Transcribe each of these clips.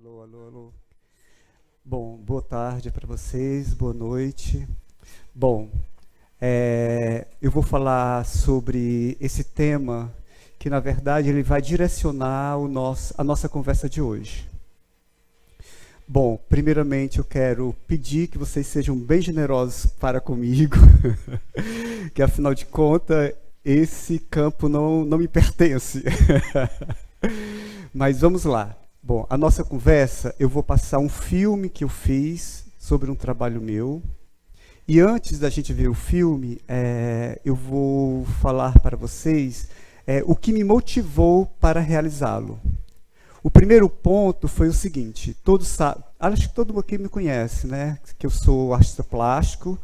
Alô, alô, alô. Bom, boa tarde para vocês, boa noite. Bom, eu vou falar sobre esse tema que, na verdade, ele vai direcionar a nossa conversa de hoje. Bom, primeiramente eu quero pedir que vocês sejam bem generosos para comigo, que afinal de contas, esse campo não me pertence. Mas vamos lá. Bom, a nossa conversa, eu vou passar um filme que eu fiz sobre um trabalho meu. E antes da gente ver o filme, eu vou falar para vocês o que me motivou para realizá-lo. O primeiro ponto foi o seguinte: acho que todo mundo aqui me conhece, né? Que eu sou artista plástico,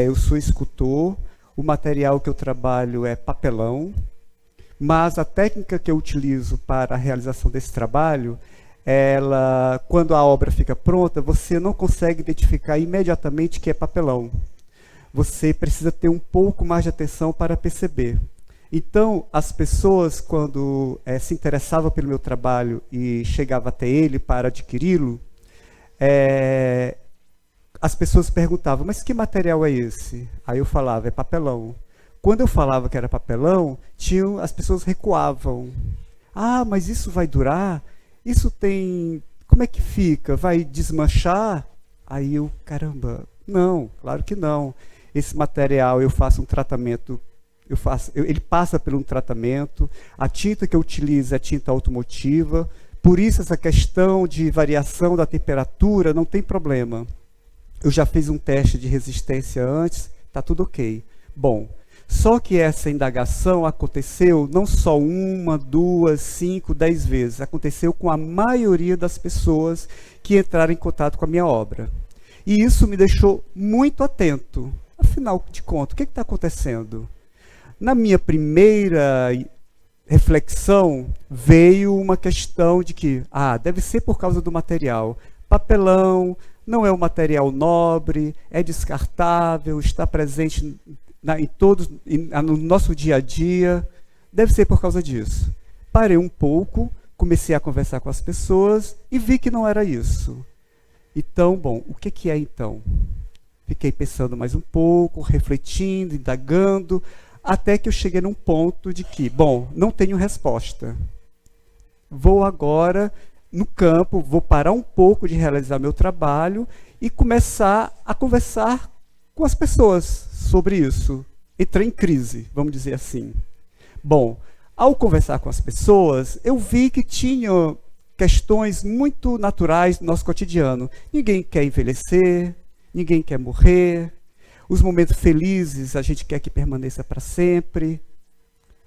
eu sou escultor, o material que eu trabalho é papelão. Mas a técnica que eu utilizo para a realização desse trabalho, quando a obra fica pronta, você não consegue identificar imediatamente que é papelão. Você precisa ter um pouco mais de atenção para perceber. Então, as pessoas, quando se interessavam pelo meu trabalho e chegavam até ele para adquiri-lo, as pessoas perguntavam: mas que material é esse? Aí eu falava: é papelão. Quando eu falava que era papelão, as pessoas recuavam. Ah, mas isso vai durar? Isso tem... Como é que fica? Vai desmanchar? Aí eu, caramba, não, claro que não. Esse material eu faço um tratamento, ele passa por um tratamento, a tinta que eu utilizo é tinta automotiva, por isso essa questão de variação da temperatura não tem problema. Eu já fiz um teste de resistência antes, está tudo ok. Bom, só que essa indagação aconteceu não só 1, 2, 5, 10 vezes. Aconteceu com a maioria das pessoas que entraram em contato com a minha obra. E isso me deixou muito atento. Afinal de contas, o que está acontecendo? Na minha primeira reflexão, veio uma questão de que, deve ser por causa do material. Papelão não é um material nobre, é descartável, está presente no nosso dia a dia, deve ser por causa disso. Parei um pouco, comecei a conversar com as pessoas e vi que não era isso. Então, bom, o que é então? Fiquei pensando mais um pouco, refletindo, indagando, até que eu cheguei num ponto de que, bom, não tenho resposta. Vou agora no campo, vou parar um pouco de realizar meu trabalho e começar a conversar com as pessoas sobre isso. Entrei em crise, vamos dizer assim. Bom, ao conversar com as pessoas, eu vi que tinha questões muito naturais do nosso cotidiano. Ninguém quer envelhecer, ninguém quer morrer, os momentos felizes a gente quer que permaneça para sempre.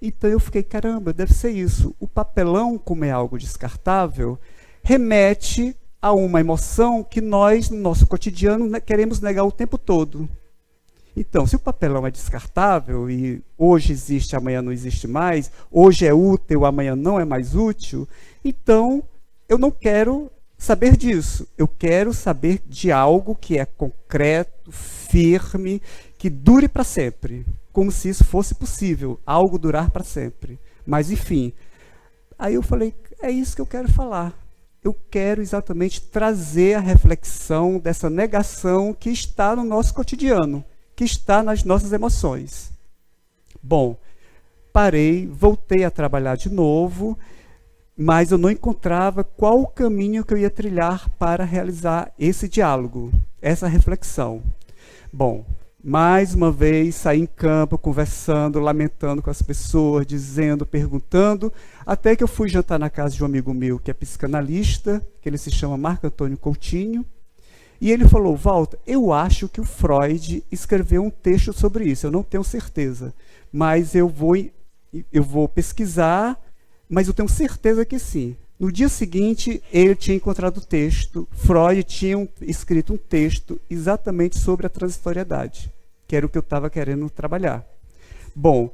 Então eu fiquei, caramba, deve ser isso. O papelão, como é algo descartável, remete a uma emoção que nós, no nosso cotidiano, queremos negar o tempo todo. Então, se o papelão é descartável e hoje existe, amanhã não existe mais, hoje é útil, amanhã não é mais útil, então eu não quero saber disso. Eu quero saber de algo que é concreto, firme, que dure para sempre, como se isso fosse possível, algo durar para sempre. Mas, enfim, aí eu falei, é isso que eu quero falar. Eu quero exatamente trazer a reflexão dessa negação que está no nosso cotidiano, que está nas nossas emoções. Bom, parei, voltei a trabalhar de novo, mas eu não encontrava qual o caminho que eu ia trilhar para realizar esse diálogo, essa reflexão. Bom, mais uma vez saí em campo, conversando, lamentando com as pessoas, dizendo, perguntando, até que eu fui jantar na casa de um amigo meu que é psicanalista, que ele se chama Marco Antônio Coutinho, e ele falou: Walter, eu acho que o Freud escreveu um texto sobre isso, eu não tenho certeza, mas eu vou pesquisar, mas eu tenho certeza que sim. No dia seguinte, ele tinha encontrado o texto, Freud tinha escrito um texto exatamente sobre a transitoriedade, que era o que eu estava querendo trabalhar. Bom,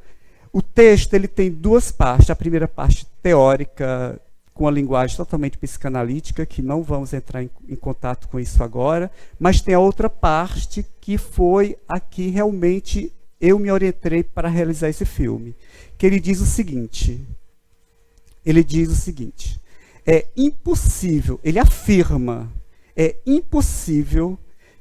o texto ele tem duas partes, a primeira parte teórica, com a linguagem totalmente psicanalítica, que não vamos entrar em contato com isso agora, mas tem a outra parte que foi a que realmente eu me orientei para realizar esse filme, que ele diz o seguinte, É impossível, ele afirma, é impossível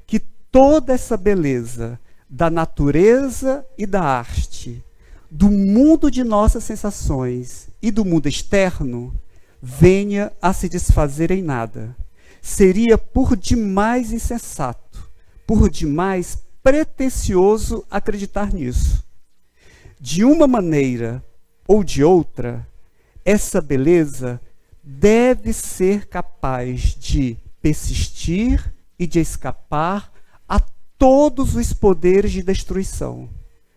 que toda essa beleza da natureza e da arte, do mundo de nossas sensações e do mundo externo, venha a se desfazer em nada. Seria por demais insensato, por demais pretensioso acreditar nisso. De uma maneira ou de outra, essa beleza deve ser capaz de persistir e de escapar a todos os poderes de destruição.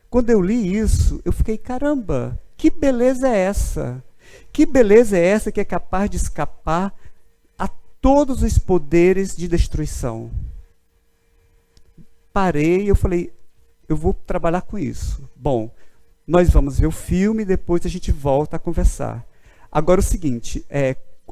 Quando eu li isso, eu fiquei, caramba, que beleza é essa? Que beleza é essa que é capaz de escapar a todos os poderes de destruição? Parei e eu falei, eu vou trabalhar com isso. Bom, nós vamos ver o filme e depois a gente volta a conversar. Agora o seguinte,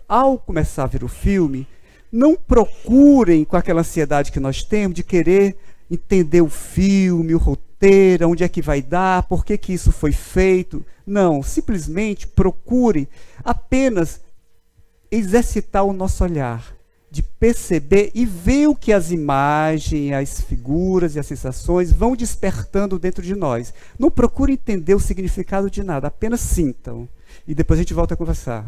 ao começar a ver o filme, não procurem com aquela ansiedade que nós temos de querer entender o filme, o roteiro, onde é que vai dar, por que isso foi feito. Não, simplesmente procure apenas exercitar o nosso olhar, de perceber e ver o que as imagens, as figuras e as sensações vão despertando dentro de nós. Não procure entender o significado de nada, apenas sintam. E depois a gente volta a conversar.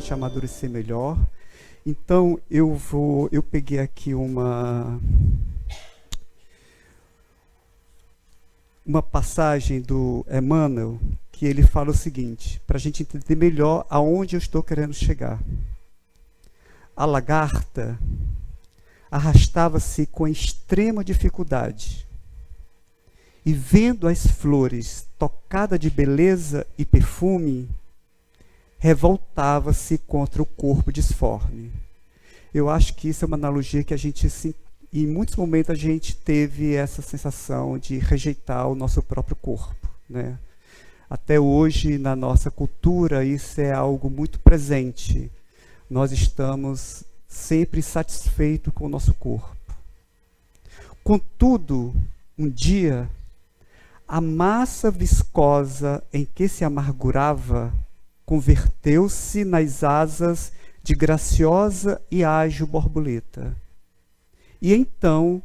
gente amadurecer melhor. Então eu peguei aqui uma passagem do Emmanuel, que ele fala o seguinte, para a gente entender melhor aonde eu estou querendo chegar. A lagarta arrastava-se com extrema dificuldade, e vendo as flores tocada de beleza e perfume, revoltava-se contra o corpo disforme. Eu acho que isso é uma analogia que a gente, em muitos momentos, a gente teve essa sensação de rejeitar o nosso próprio corpo, né? Até hoje, na nossa cultura, isso é algo muito presente. Nós estamos sempre insatisfeitos com o nosso corpo. Contudo, um dia, a massa viscosa em que se amargurava converteu-se nas asas de graciosa e ágil borboleta. E então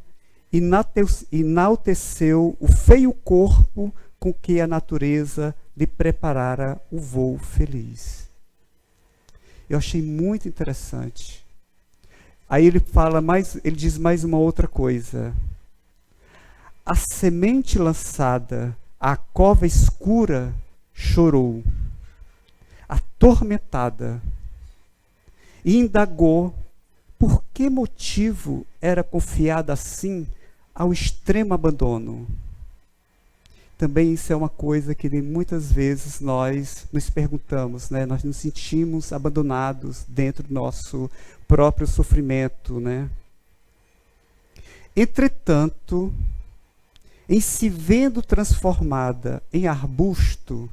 enalteceu o feio corpo com que a natureza lhe preparara o voo feliz. Eu achei muito interessante. Aí ele diz mais uma outra coisa. A semente lançada à cova escura chorou, atormentada, e indagou por que motivo era confiada assim ao extremo abandono. Também isso é uma coisa que muitas vezes nós nos perguntamos, né? Nós nos sentimos abandonados dentro do nosso próprio sofrimento, né? Entretanto, em se vendo transformada em arbusto,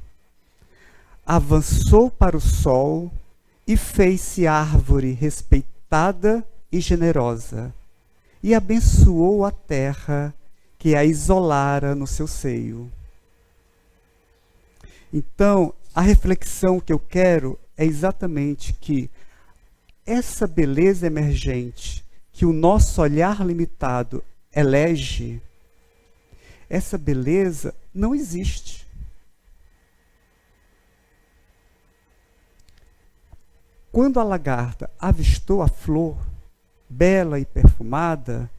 avançou para o sol e fez-se árvore respeitada e generosa, e abençoou a terra que a isolara no seu seio. Então, a reflexão que eu quero é exatamente que essa beleza emergente que o nosso olhar limitado elege, essa beleza não existe. Quando a lagarta avistou a flor, bela e perfumada,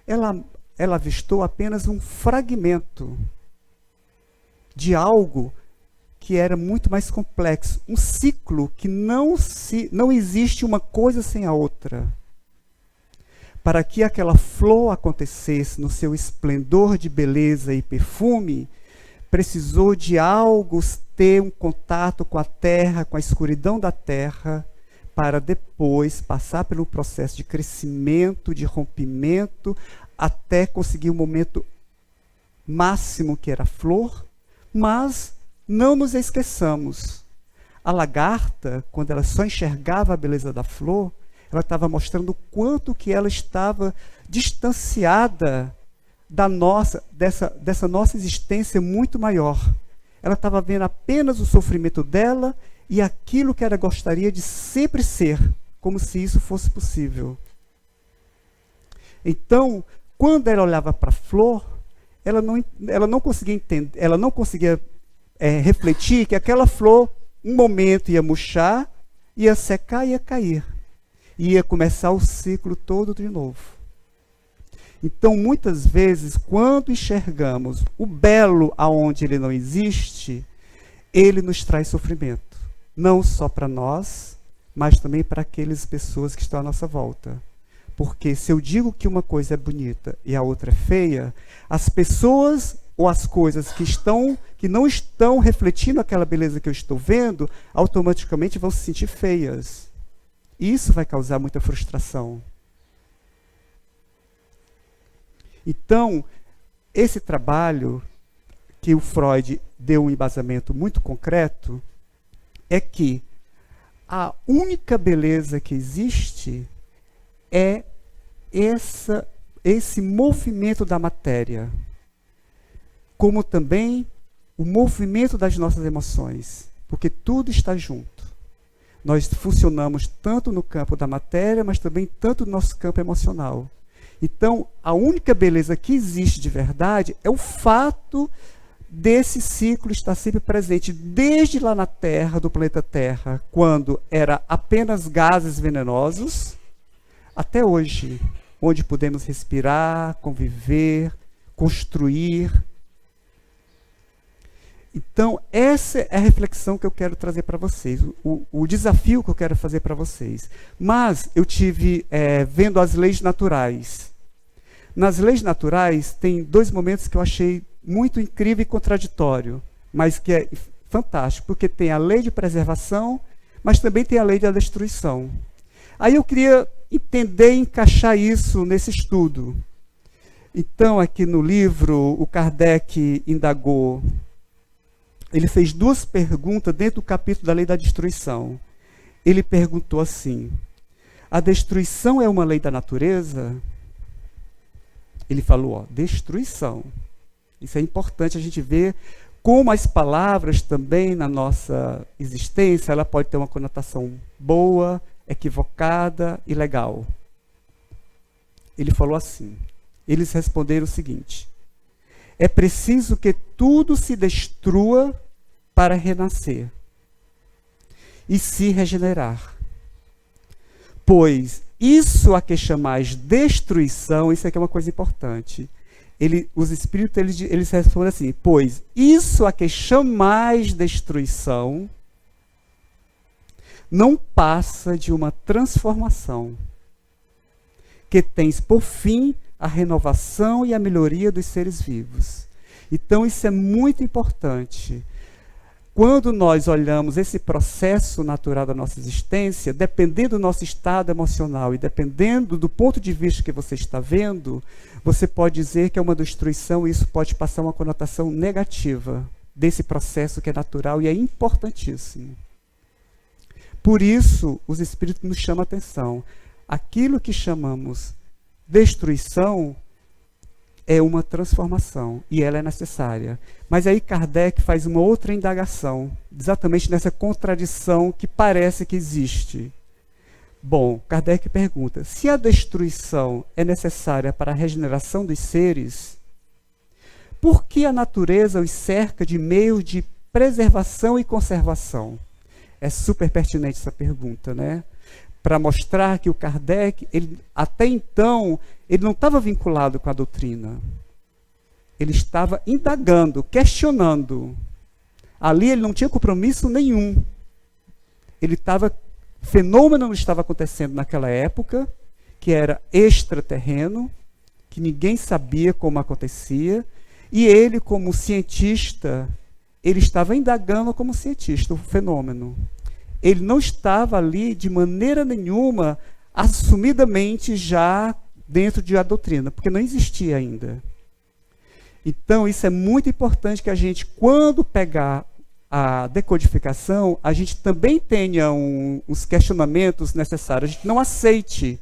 ela avistou apenas um fragmento de algo que era muito mais complexo, um ciclo que não existe uma coisa sem a outra. Para que aquela flor acontecesse no seu esplendor de beleza e perfume, precisou de algo ter um contato com a terra, com a escuridão da terra, para depois passar pelo processo de crescimento, de rompimento, até conseguir o momento máximo que era a flor. Mas não nos esqueçamos, a lagarta, quando ela só enxergava a beleza da flor, ela estava mostrando o quanto que ela estava distanciada dessa nossa existência muito maior. Ela estava vendo apenas o sofrimento dela e aquilo que ela gostaria de sempre ser, como se isso fosse possível. Então, quando ela olhava para a flor, ela não conseguia entender, ela não conseguia refletir que aquela flor, um momento ia murchar, ia secar e ia cair. Ia começar o ciclo todo de novo. Então, muitas vezes, quando enxergamos o belo aonde ele não existe, ele nos traz sofrimento. Não só para nós, mas também para aquelas pessoas que estão à nossa volta. Porque se eu digo que uma coisa é bonita e a outra é feia, as pessoas ou as coisas que não estão refletindo aquela beleza que eu estou vendo, automaticamente vão se sentir feias. Isso vai causar muita frustração. Então, esse trabalho que o Freud deu um embasamento muito concreto é que a única beleza que existe é esse movimento da matéria, como também o movimento das nossas emoções, porque tudo está junto. Nós funcionamos tanto no campo da matéria, mas também tanto no nosso campo emocional. Então, a única beleza que existe de verdade é o fato desse ciclo está sempre presente, desde lá na Terra, do planeta Terra, quando era apenas gases venenosos, até hoje, onde podemos respirar, conviver, construir. Então, essa é a reflexão que eu quero trazer para vocês, o desafio que eu quero fazer para vocês. Mas eu tive vendo as leis naturais. Nas leis naturais, tem dois momentos que eu achei muito incrível e contraditório, mas que é fantástico, porque tem a lei de preservação, mas também tem a lei da destruição. Aí eu queria entender e encaixar isso nesse estudo. Então, aqui no livro, o Kardec indagou. Ele fez duas perguntas dentro do capítulo da lei da destruição. Ele perguntou assim: a destruição é uma lei da natureza? Ele falou, destruição. Isso é importante a gente ver como as palavras também na nossa existência, ela pode ter uma conotação boa, equivocada e legal. Ele falou assim, eles responderam o seguinte: é preciso que tudo se destrua para renascer e se regenerar. Pois isso a que chamais destruição, isso aqui é uma coisa importante. Os espíritos eles respondem assim: pois isso a que chamais destruição não passa de uma transformação que tens por fim a renovação e a melhoria dos seres vivos. Então isso é muito importante. Quando nós olhamos esse processo natural da nossa existência, dependendo do nosso estado emocional e dependendo do ponto de vista que você está vendo, você pode dizer que é uma destruição e isso pode passar uma conotação negativa desse processo que é natural e é importantíssimo. Por isso, os espíritos nos chamam a atenção. Aquilo que chamamos destruição é uma transformação e ela é necessária. Mas aí Kardec faz uma outra indagação, exatamente nessa contradição que parece que existe. Bom, Kardec pergunta, se a destruição é necessária para a regeneração dos seres, por que a natureza os cerca de meios de preservação e conservação? É super pertinente essa pergunta, né? Para mostrar que o Kardec, até então, ele não estava vinculado com a doutrina. Ele estava indagando, questionando. Ali ele não tinha compromisso nenhum. Fenômeno estava acontecendo naquela época, que era extraterreno, que ninguém sabia como acontecia, e ele, como cientista, ele estava indagando como cientista o fenômeno. Ele não estava ali de maneira nenhuma assumidamente já dentro de a doutrina, porque não existia ainda. Então, isso é muito importante que a gente, quando pegar a decodificação, a gente também tenha os questionamentos necessários. A gente não aceite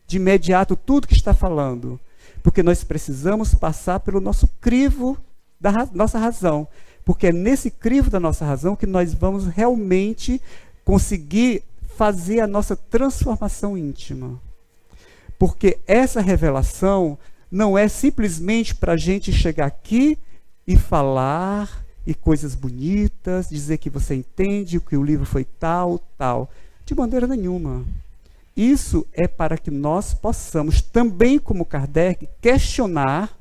de imediato tudo que está falando, porque nós precisamos passar pelo nosso crivo da nossa razão, porque é nesse crivo da nossa razão que nós vamos realmente conseguir fazer a nossa transformação íntima. Porque essa revelação não é simplesmente para a gente chegar aqui e falar, e coisas bonitas, dizer que você entende, que o livro foi tal, tal. De maneira nenhuma. Isso é para que nós possamos, também como Kardec, questionar,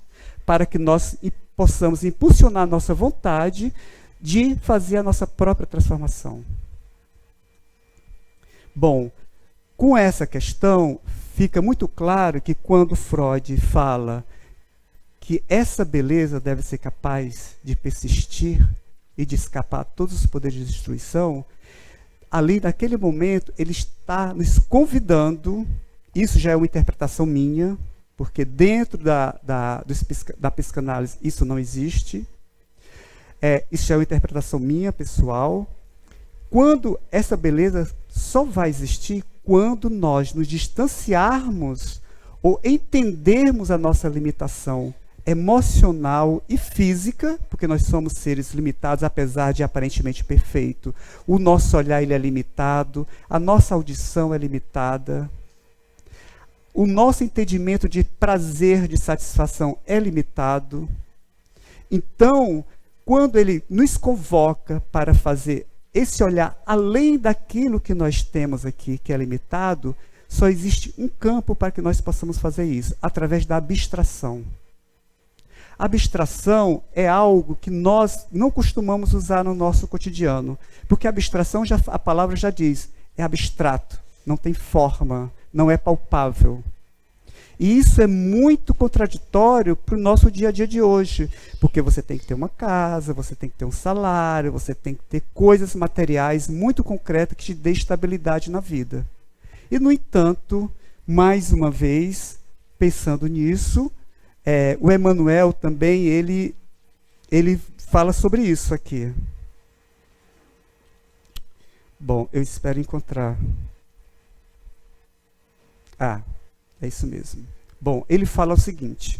para que nós possamos impulsionar a nossa vontade de fazer a nossa própria transformação. Bom, com essa questão, fica muito claro que quando Freud fala que essa beleza deve ser capaz de persistir e de escapar a todos os poderes de destruição, ali naquele momento ele está nos convidando, isso já é uma interpretação minha, porque dentro da psicanálise isso não existe, isso já é uma interpretação minha, pessoal. Quando essa beleza só vai existir quando nós nos distanciarmos ou entendermos a nossa limitação emocional e física, porque nós somos seres limitados, apesar de aparentemente perfeito. O nosso olhar ele é limitado, a nossa audição é limitada, o nosso entendimento de prazer, de satisfação é limitado. Então, quando ele nos convoca para fazer esse olhar além daquilo que nós temos aqui, que é limitado, só existe um campo para que nós possamos fazer isso, através da abstração. Abstração é algo que nós não costumamos usar no nosso cotidiano, porque abstração, a palavra já diz, é abstrato, não tem forma, não é palpável. E isso é muito contraditório para o nosso dia a dia de hoje, porque você tem que ter uma casa, você tem que ter um salário, você tem que ter coisas materiais muito concretas que te dê estabilidade na vida. E, no entanto, mais uma vez, pensando nisso, o Emmanuel também, ele fala sobre isso aqui. Bom, eu espero encontrar. É isso mesmo. Bom, ele fala o seguinte: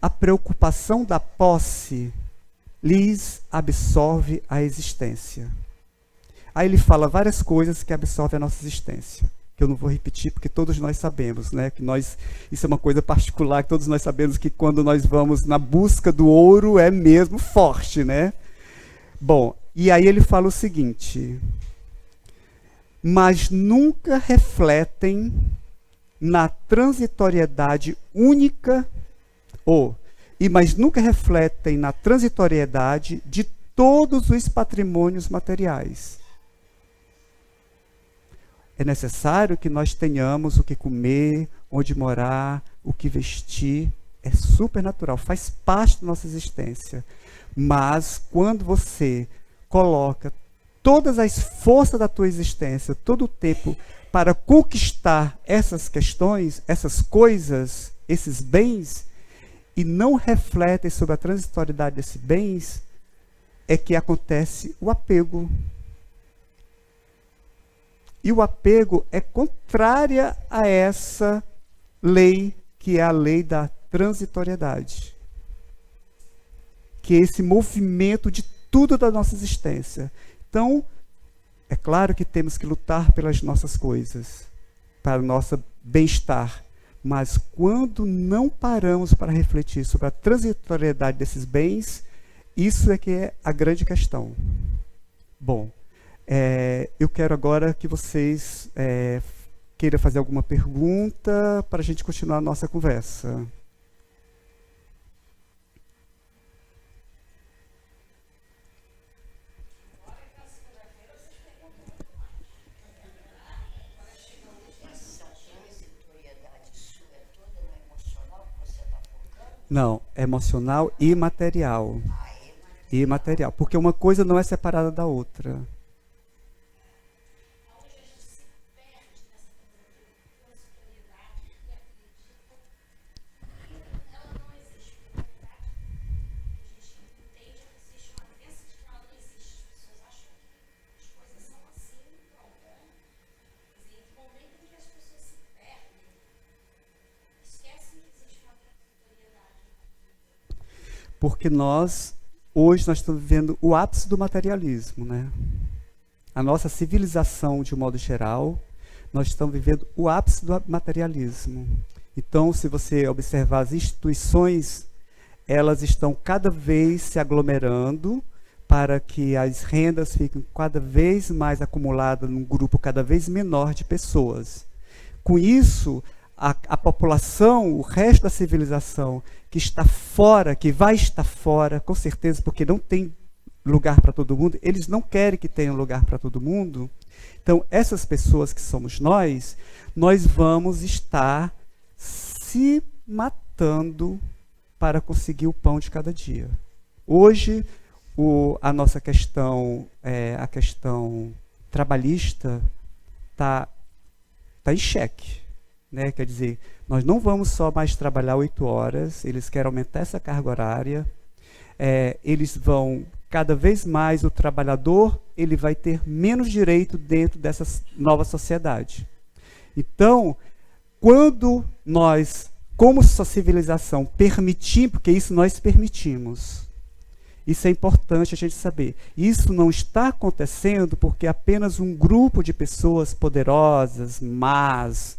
a preocupação da posse lhes absorve a existência. Aí ele fala várias coisas que absorvem a nossa existência, que eu não vou repetir porque todos nós sabemos, né? Que isso é uma coisa particular, que todos nós sabemos que quando nós vamos na busca do ouro é mesmo forte, né? Bom, e aí ele fala o seguinte: mas nunca refletem na transitoriedade única, mas nunca refletem na transitoriedade de todos os patrimônios materiais. É necessário que nós tenhamos o que comer, onde morar, o que vestir. É super natural, faz parte da nossa existência. Mas quando você coloca todas as forças da tua existência, todo o tempo, para conquistar essas questões, essas coisas, esses bens, e não refletem sobre a transitoriedade desses bens, é que acontece o apego. E o apego é contrária a essa lei, que é a lei da transitoriedade. Que é esse movimento de tudo da nossa existência. Então, é claro que temos que lutar pelas nossas coisas, para o nosso bem-estar. Mas quando não paramos para refletir sobre a transitoriedade desses bens, isso é que é a grande questão. Bom, eu quero agora que vocês queiram fazer alguma pergunta para a gente continuar a nossa conversa. Não, emocional e material. E material, porque uma coisa não é separada da outra. Porque hoje nós estamos vivendo o ápice do materialismo, né? A nossa civilização, de um modo geral, nós estamos vivendo o ápice do materialismo. Então, se você observar as instituições, elas estão cada vez se aglomerando para que as rendas fiquem cada vez mais acumuladas num grupo cada vez menor de pessoas. Com isso, a população, o resto da civilização que está fora, que vai estar fora, com certeza, porque não tem lugar para todo mundo, eles não querem que tenha lugar para todo mundo. Então, essas pessoas que somos nós vamos estar se matando para conseguir o pão de cada dia. Hoje, a nossa questão, a questão trabalhista, está em xeque. Né? Quer dizer, nós não vamos só mais trabalhar 8 horas, eles querem aumentar essa carga horária, eles vão, cada vez mais, o trabalhador ele vai ter menos direito dentro dessa nova sociedade. Então, quando nós, como civilização, permitimos, porque isso nós permitimos, isso é importante a gente saber, isso não está acontecendo porque apenas um grupo de pessoas poderosas, más,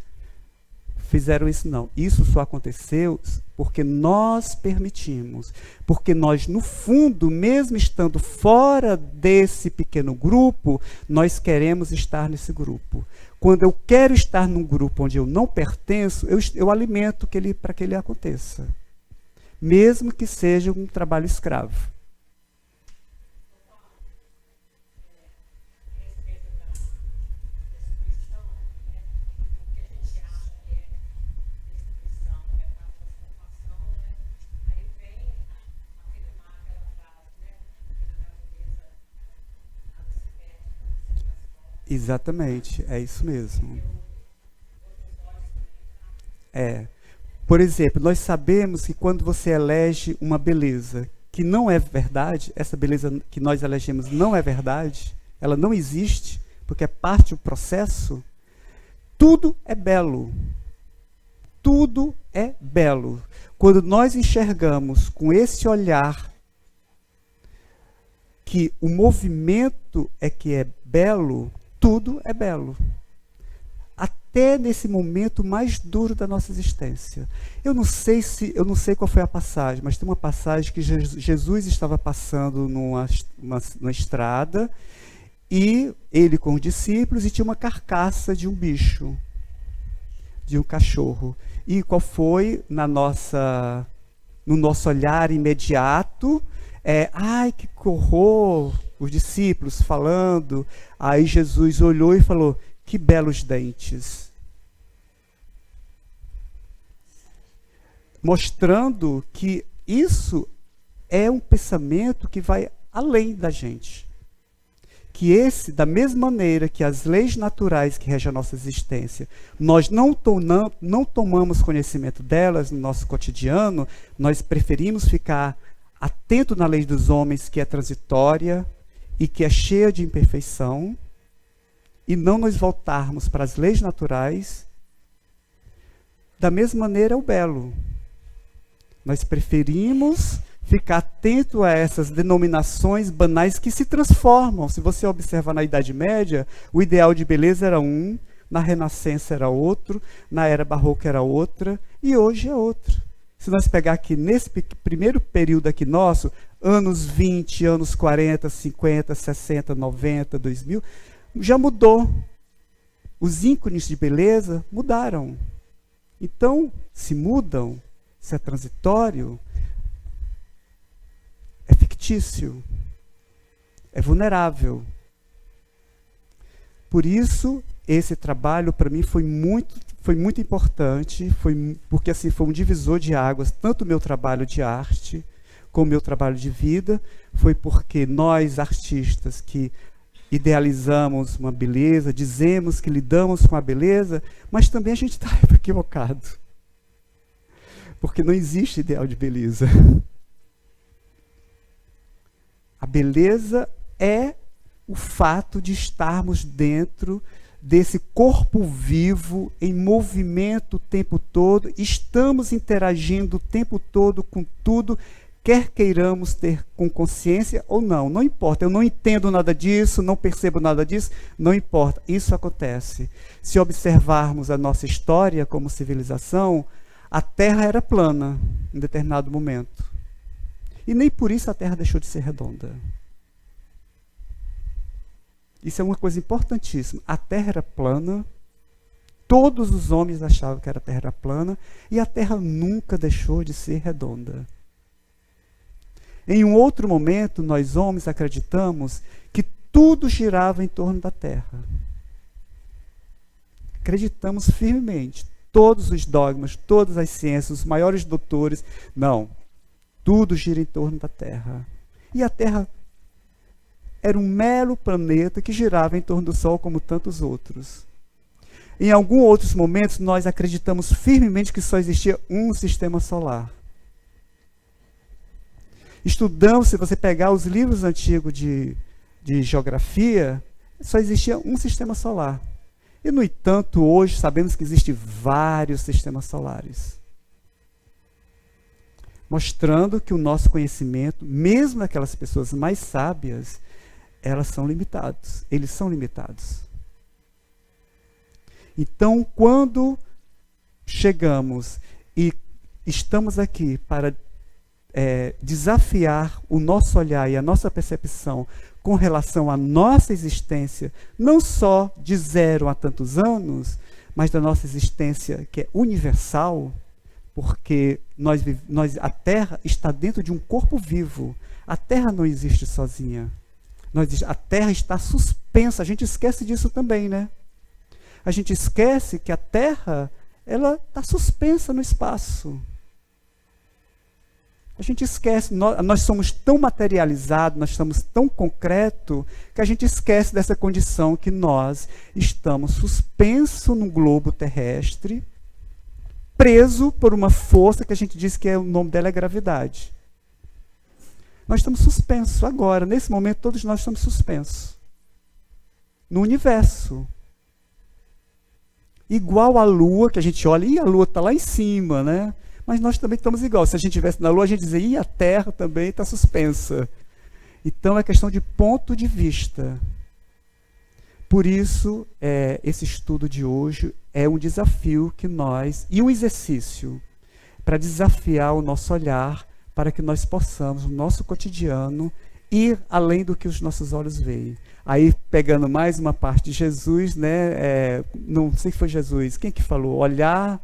fizeram isso, não. Isso só aconteceu porque nós permitimos. Porque nós, no fundo, mesmo estando fora desse pequeno grupo, nós queremos estar nesse grupo. Quando eu quero estar num grupo onde eu não pertenço, eu alimento para que ele aconteça. Mesmo que seja um trabalho escravo. Exatamente, é isso mesmo. É. Por exemplo, nós sabemos que quando você elege uma beleza que não é verdade, essa beleza que nós elegemos não é verdade, ela não existe, porque é parte do processo, tudo é belo. Tudo é belo. Quando nós enxergamos com esse olhar que o movimento é que é belo, tudo é belo. Até nesse momento mais duro da nossa existência. Eu não sei qual foi a passagem, mas tem uma passagem que Jesus estava passando numa estrada, e ele com os discípulos, e tinha uma carcaça de um bicho, de um cachorro. E qual foi no nosso olhar imediato? Ai, que horror! Os discípulos falando. Aí Jesus olhou e falou: que belos dentes. Mostrando que isso é um pensamento que vai além da gente. Que da mesma maneira que as leis naturais que regem a nossa existência, nós não tomamos conhecimento delas no nosso cotidiano, nós preferimos ficar atento na lei dos homens, que é transitória e que é cheia de imperfeição, e não nos voltarmos para as leis naturais. Da mesma maneira é o belo. Nós preferimos ficar atento a essas denominações banais que se transformam. Se você observar na Idade Média, o ideal de beleza era um, na Renascença era outro, na Era Barroca era outra, e hoje é outro. Se nós pegar aqui nesse primeiro período aqui nosso, anos 20, anos 40, 50, 60, 90, 2000, já mudou. Os ícones de beleza mudaram. Então, se mudam, se é transitório, é fictício, é vulnerável. Por isso, esse trabalho para mim foi muito importante, porque assim, foi um divisor de águas, tanto o meu trabalho de arte, como o meu trabalho de vida, foi porque nós, artistas, que idealizamos uma beleza, dizemos que lidamos com a beleza, mas também a gente está equivocado. Porque não existe ideal de beleza. A beleza é o fato de estarmos dentro desse corpo vivo, em movimento o tempo todo, estamos interagindo o tempo todo com tudo, quer queiramos ter com consciência ou não, não importa. Eu não entendo nada disso, não percebo nada disso, não importa. Isso acontece. Se observarmos a nossa história como civilização, a Terra era plana em determinado momento. E nem por isso a Terra deixou de ser redonda. Isso é uma coisa importantíssima. A Terra era plana, todos os homens achavam que a Terra era plana, e a Terra nunca deixou de ser redonda. Em um outro momento, nós homens acreditamos que tudo girava em torno da Terra. Acreditamos firmemente. Todos os dogmas, todas as ciências, os maiores doutores, não. Tudo gira em torno da Terra. E a Terra era um mero planeta que girava em torno do Sol como tantos outros. Em alguns outros momentos, nós acreditamos firmemente que só existia um sistema solar. Estudamos, se você pegar os livros antigos de geografia, só existia um sistema solar. E, no entanto, hoje sabemos que existem vários sistemas solares. Mostrando que o nosso conhecimento, mesmo aquelas pessoas mais sábias, elas são limitados. Eles são limitados. Então, quando chegamos e estamos aqui para desafiar o nosso olhar e a nossa percepção com relação à nossa existência, não só de 0 a tantos anos, mas da nossa existência que é universal, porque a Terra está dentro de um corpo vivo. A Terra não existe sozinha. A Terra está suspensa. A gente esquece disso também, né? A gente esquece que a Terra ela está suspensa no espaço. A gente esquece, nós somos tão materializados, nós somos tão concretos, que a gente esquece dessa condição que nós estamos suspensos no globo terrestre, preso por uma força que a gente diz que o nome dela é gravidade. Nós estamos suspensos agora, nesse momento todos nós estamos suspensos. No universo. Igual a Lua, que a gente olha, e a Lua está lá em cima, né? Mas nós também estamos igual. Se a gente estivesse na Lua, a gente dizia, e a Terra também está suspensa. Então é questão de ponto de vista. Por isso, esse estudo de hoje é um desafio que nós, e um exercício, para desafiar o nosso olhar, para que nós possamos, no nosso cotidiano, ir além do que os nossos olhos veem. Aí, pegando mais uma parte de Jesus, né? Não sei se foi Jesus, quem que falou? Olhar...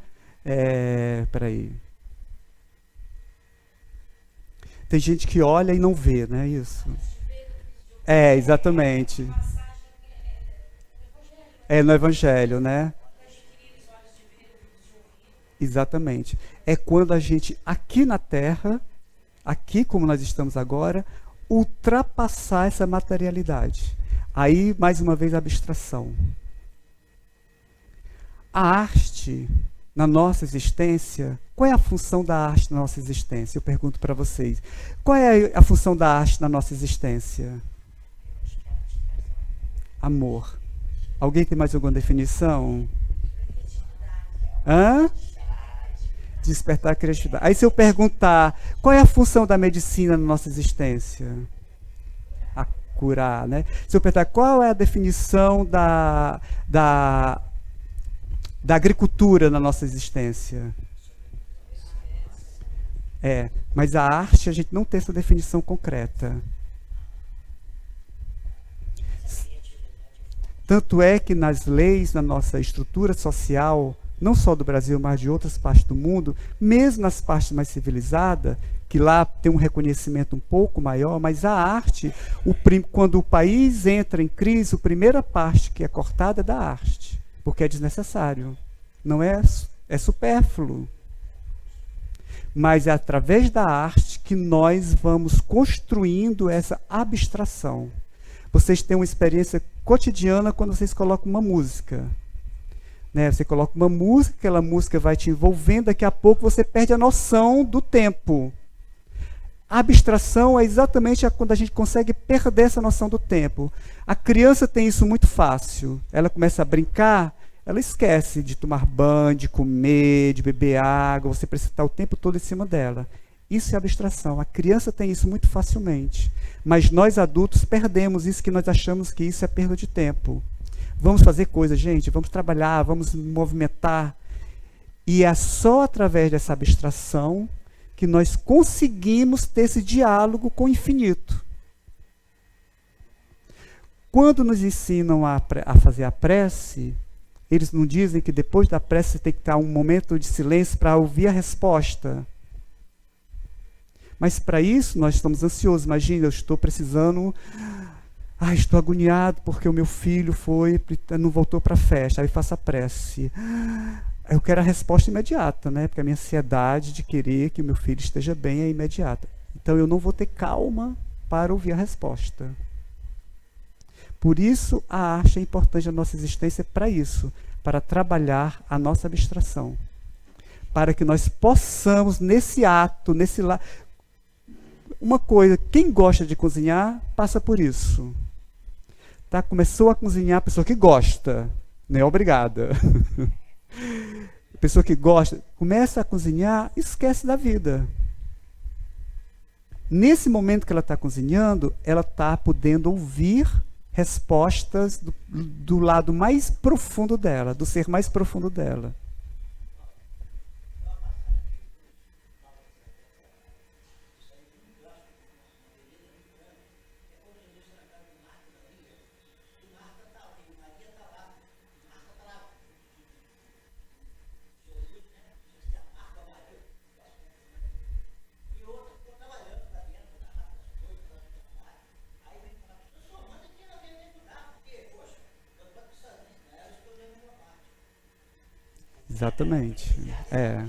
peraí. Tem gente que olha e não vê, né? Isso. Exatamente. No Evangelho, né? Exatamente. É quando a gente, aqui na Terra, aqui como nós estamos agora, ultrapassar essa materialidade. Aí, mais uma vez, a abstração. A arte... na nossa existência, qual é a função da arte na nossa existência? Eu pergunto para vocês. Qual é a função da arte na nossa existência? Amor. Alguém tem mais alguma definição? Despertar a criatividade. Aí se eu perguntar, qual é a função da medicina na nossa existência? A curar, né? Se eu perguntar, qual é a definição da agricultura na nossa existência? Mas a arte, a gente não tem essa definição concreta. Tanto é que nas leis, na nossa estrutura social, não só do Brasil, mas de outras partes do mundo, mesmo nas partes mais civilizadas, que lá tem um reconhecimento um pouco maior, mas a arte, quando o país entra em crise, a primeira parte que é cortada é da arte. Porque é desnecessário, não é supérfluo. Mas é através da arte que nós vamos construindo essa abstração. Vocês têm uma experiência cotidiana quando vocês colocam uma música. Né? Você coloca uma música, aquela música vai te envolvendo, daqui a pouco você perde a noção do tempo. A abstração é exatamente quando a gente consegue perder essa noção do tempo. A criança tem isso muito fácil. Ela começa a brincar, ela esquece de tomar banho, de comer, de beber água, você precisa estar o tempo todo em cima dela. Isso é abstração. A criança tem isso muito facilmente. Mas nós adultos perdemos isso, que nós achamos que isso é perda de tempo. Vamos fazer coisa, gente, vamos trabalhar, vamos movimentar. E é só através dessa abstração que nós conseguimos ter esse diálogo com o infinito. Quando nos ensinam a fazer a prece, eles não dizem que depois da prece tem que estar um momento de silêncio para ouvir a resposta. Mas para isso nós estamos ansiosos. Imagina, eu estou precisando... estou agoniado porque o meu filho não voltou para a festa. Aí faço a prece. Eu quero a resposta imediata, né? Porque a minha ansiedade de querer que o meu filho esteja bem é imediata. Então eu não vou ter calma para ouvir a resposta. Por isso a arte é importante na nossa existência para isso, para trabalhar a nossa abstração. Para que nós possamos, nesse ato, uma coisa, quem gosta de cozinhar, passa por isso. Tá? Começou a cozinhar a pessoa que gosta, não é obrigada. A pessoa que gosta, começa a cozinhar, esquece da vida. Nesse momento que ela está cozinhando, ela está podendo ouvir respostas do lado mais profundo dela, do ser mais profundo dela. Exatamente. É.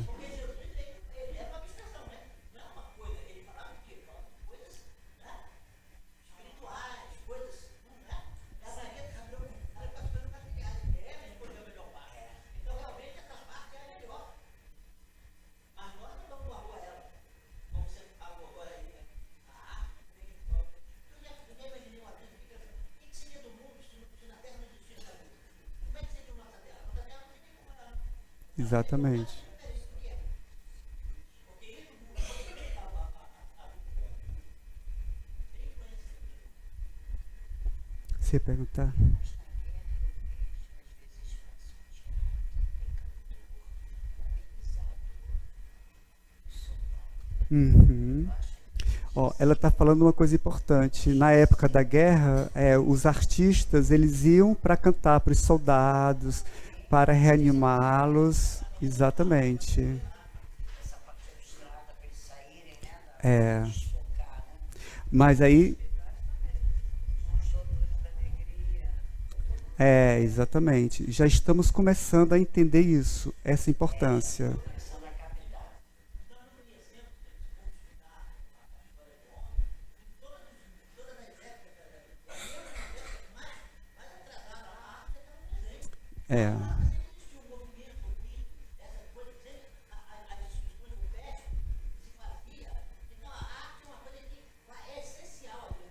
Exatamente. Você ia perguntar? Uhum. Ó, ela está falando uma coisa importante. Na época da guerra, os artistas eles iam para cantar para os soldados, para reanimá-los. Exatamente. É. Mas aí, exatamente. Já estamos começando a entender isso, essa importância. É.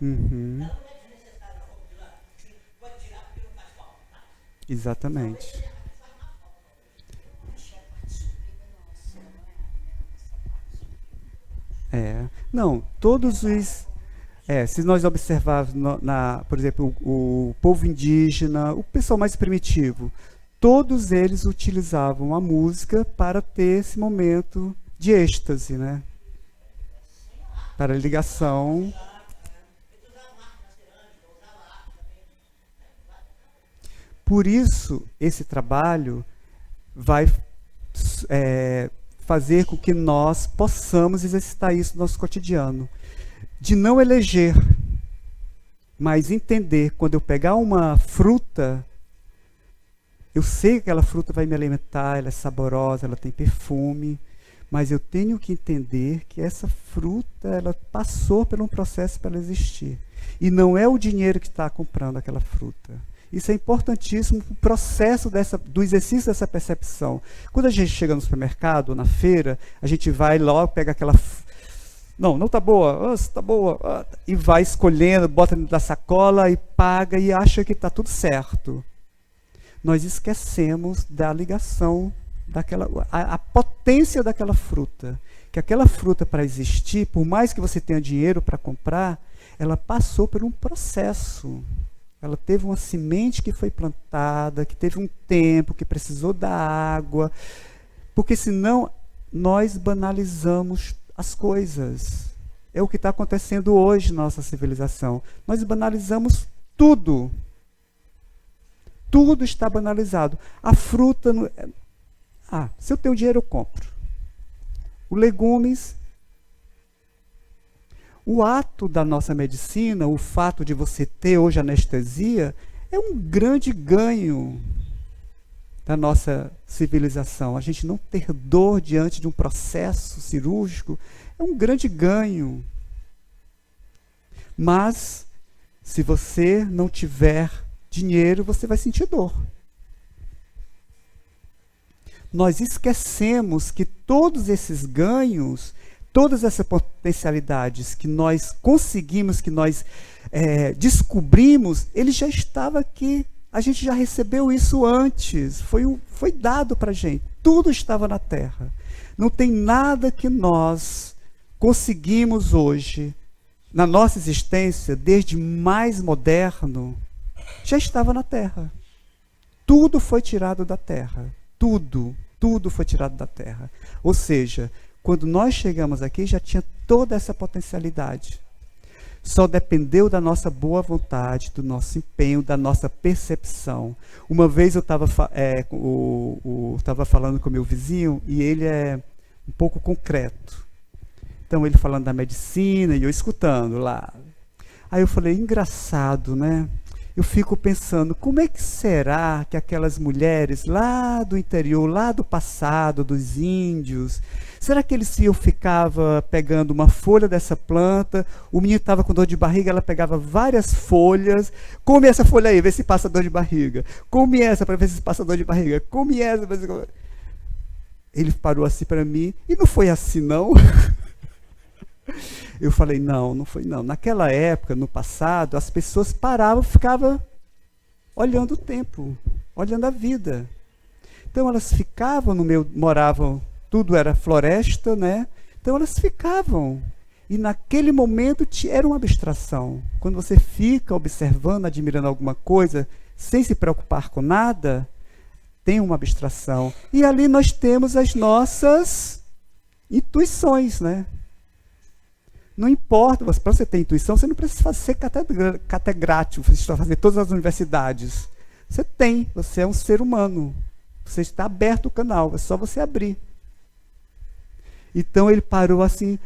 Uhum. Exatamente. É. Não, todos os. Se nós observarmos, por exemplo, o povo indígena, o pessoal mais primitivo, todos eles utilizavam a música para ter esse momento de êxtase, né? Para ligação. Por isso, esse trabalho vai fazer com que nós possamos exercitar isso no nosso cotidiano. De não eleger, mas entender, quando eu pegar uma fruta, eu sei que aquela fruta vai me alimentar, ela é saborosa, ela tem perfume, mas eu tenho que entender que essa fruta, ela passou por um processo para ela existir. E não é o dinheiro que está comprando aquela fruta. Isso é importantíssimo para o processo do exercício dessa percepção. Quando a gente chega no supermercado, na feira, a gente vai logo, pega aquela... Não está boa, está boa. E vai escolhendo, bota dentro da sacola e paga e acha que está tudo certo. Nós esquecemos da ligação, a potência daquela fruta. Que aquela fruta, para existir, por mais que você tenha dinheiro para comprar, ela passou por um processo. Ela teve uma semente que foi plantada, que teve um tempo, que precisou da água. Porque senão nós banalizamos as coisas. É o que está acontecendo hoje na nossa civilização. Nós banalizamos tudo. Tudo está banalizado. A fruta... se eu tenho dinheiro, eu compro. Os legumes... O ato da nossa medicina, o fato de você ter hoje anestesia, é um grande ganho da nossa civilização. A gente não ter dor diante de um processo cirúrgico é um grande ganho. Mas, se você não tiver dinheiro, você vai sentir dor. Nós esquecemos que todos esses ganhos, todas essas potencialidades que nós conseguimos, que nós descobrimos, ele já estava aqui. A gente já recebeu isso antes. Foi dado para a gente. Tudo estava na Terra. Não tem nada que nós conseguimos hoje, na nossa existência, desde mais moderno, já estava na Terra. Tudo foi tirado da Terra. Tudo foi tirado da Terra. Ou seja, quando nós chegamos aqui, já tinha toda essa potencialidade. Só dependeu da nossa boa vontade, do nosso empenho, da nossa percepção. Uma vez eu estava falando com meu vizinho e ele é um pouco concreto. Então ele falando da medicina e eu escutando lá. Aí eu falei, engraçado, né? eu fico pensando, como é que será que aquelas mulheres lá do interior, lá do passado, dos índios, será que eles iam ficava pegando uma folha dessa planta, o menino estava com dor de barriga, ela pegava várias folhas, come essa folha aí, vê se passa dor de barriga, come essa para ver se passa dor de barriga, come essa para ver se... Ele parou assim para mim, e não foi assim não? Eu falei, não, não foi não. Naquela época, no passado, as pessoas paravam, ficavam olhando o tempo, olhando a vida. Então elas ficavam no meio, moravam, tudo era floresta, né? Então elas ficavam. E naquele momento era uma abstração. Quando você fica observando, admirando alguma coisa, sem se preocupar com nada, tem uma abstração. E ali nós temos as nossas intuições, né? Não importa, para você ter intuição, você não precisa ser catedrático, você precisa fazer todas as universidades. Você tem, você é um ser humano. Você está aberto o canal, é só você abrir. Então ele parou assim,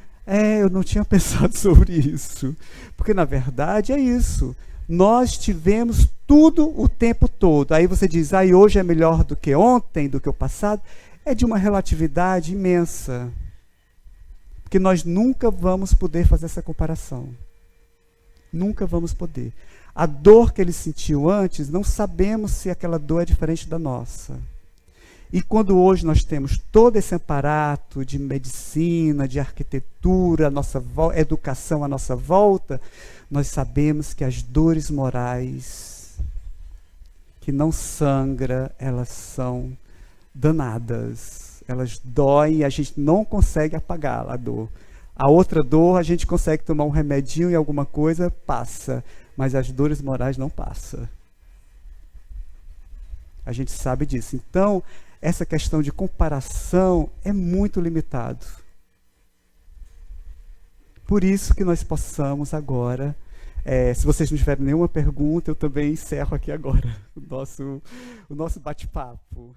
eu não tinha pensado sobre isso. Porque na verdade é isso. Nós tivemos tudo o tempo todo. Aí você diz, hoje é melhor do que ontem, do que o passado. É de uma relatividade imensa. Porque nós nunca vamos poder fazer essa comparação. Nunca vamos poder. A dor que ele sentiu antes, não sabemos se aquela dor é diferente da nossa. E quando hoje nós temos todo esse aparato de medicina, de arquitetura, educação à nossa volta, nós sabemos que as dores morais, que não sangra, elas são danadas. Elas doem e a gente não consegue apagar a dor. A outra dor, a gente consegue tomar um remedinho e alguma coisa, passa. Mas as dores morais não passam. A gente sabe disso. Então, essa questão de comparação é muito limitado. Por isso que nós possamos agora, se vocês não tiverem nenhuma pergunta, eu também encerro aqui agora o nosso bate-papo.